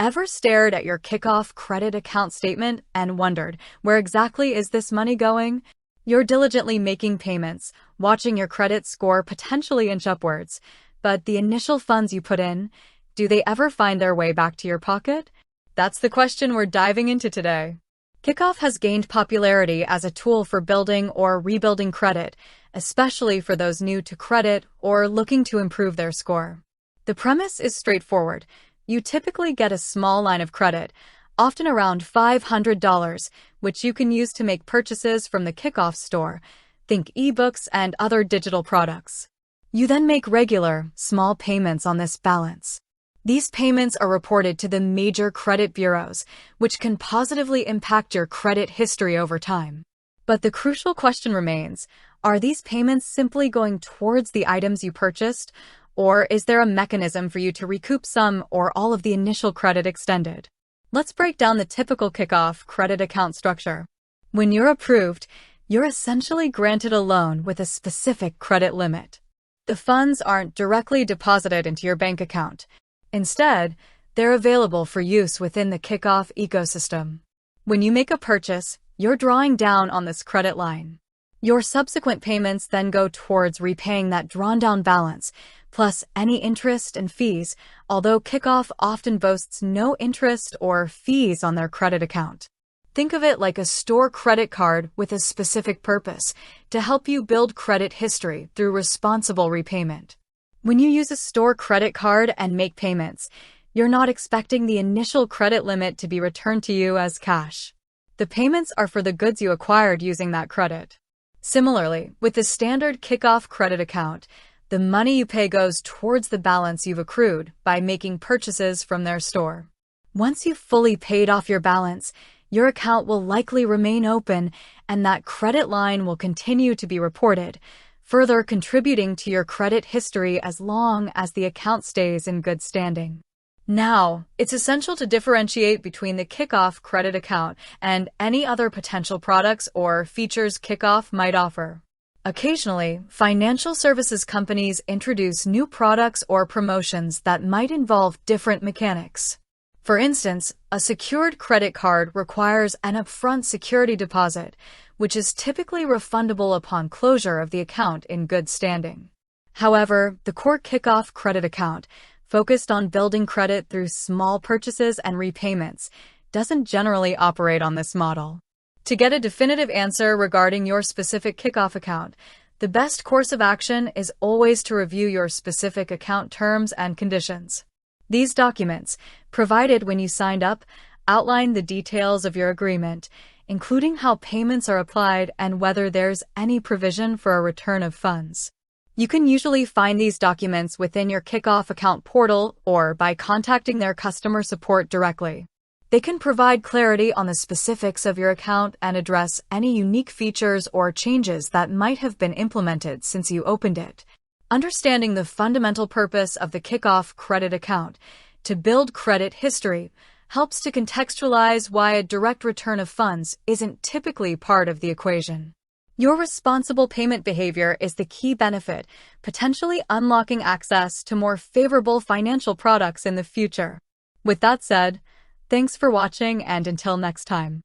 Ever stared at your Kikoff credit account statement and wondered, where exactly is this money going? You're diligently making payments, watching your credit score potentially inch upwards, but the initial funds you put in, do they ever find their way back to your pocket? That's the question we're diving into today. Kikoff has gained popularity as a tool for building or rebuilding credit, especially for those new to credit or looking to improve their score. The premise is straightforward. You typically get a small line of credit, often around $500, which you can use to make purchases from the Kikoff store, think ebooks and other digital products. You then make regular, small payments on this balance. These payments are reported to the major credit bureaus, which can positively impact your credit history over time. But the crucial question remains, are these payments simply going towards the items you purchased, or is there a mechanism for you to recoup some or all of the initial credit extended? Let's break down the typical Kikoff credit account structure. When you're approved, you're essentially granted a loan with a specific credit limit. The funds aren't directly deposited into your bank account. Instead, they're available for use within the Kikoff ecosystem. When you make a purchase, you're drawing down on this credit line. Your subsequent payments then go towards repaying that drawn-down balance, plus any interest and fees, although Kikoff often boasts no interest or fees on their credit account. Think of it like a store credit card with a specific purpose, to help you build credit history through responsible repayment. When you use a store credit card and make payments, you're not expecting the initial credit limit to be returned to you as cash. The payments are for the goods you acquired using that credit. Similarly, with the standard Kikoff credit account, the money you pay goes towards the balance you've accrued by making purchases from their store. Once you've fully paid off your balance, your account will likely remain open and that credit line will continue to be reported, further contributing to your credit history as long as the account stays in good standing. Now, it's essential to differentiate between the Kikoff credit account and any other potential products or features Kikoff might offer. Occasionally, financial services companies introduce new products or promotions that might involve different mechanics. For instance, a secured credit card requires an upfront security deposit, which is typically refundable upon closure of the account in good standing. However, the core Kikoff credit account, focused on building credit through small purchases and repayments, doesn't generally operate on this model. To get a definitive answer regarding your specific Kikoff account, the best course of action is always to review your specific account terms and conditions. These documents, provided when you signed up, outline the details of your agreement, including how payments are applied and whether there's any provision for a return of funds. You can usually find these documents within your Kikoff account portal or by contacting their customer support directly. They can provide clarity on the specifics of your account and address any unique features or changes that might have been implemented since you opened it. Understanding the fundamental purpose of the Kikoff credit account, to build credit history, helps to contextualize why a direct return of funds isn't typically part of the equation. Your responsible payment behavior is the key benefit, potentially unlocking access to more favorable financial products in the future. With that said, thanks for watching and until next time.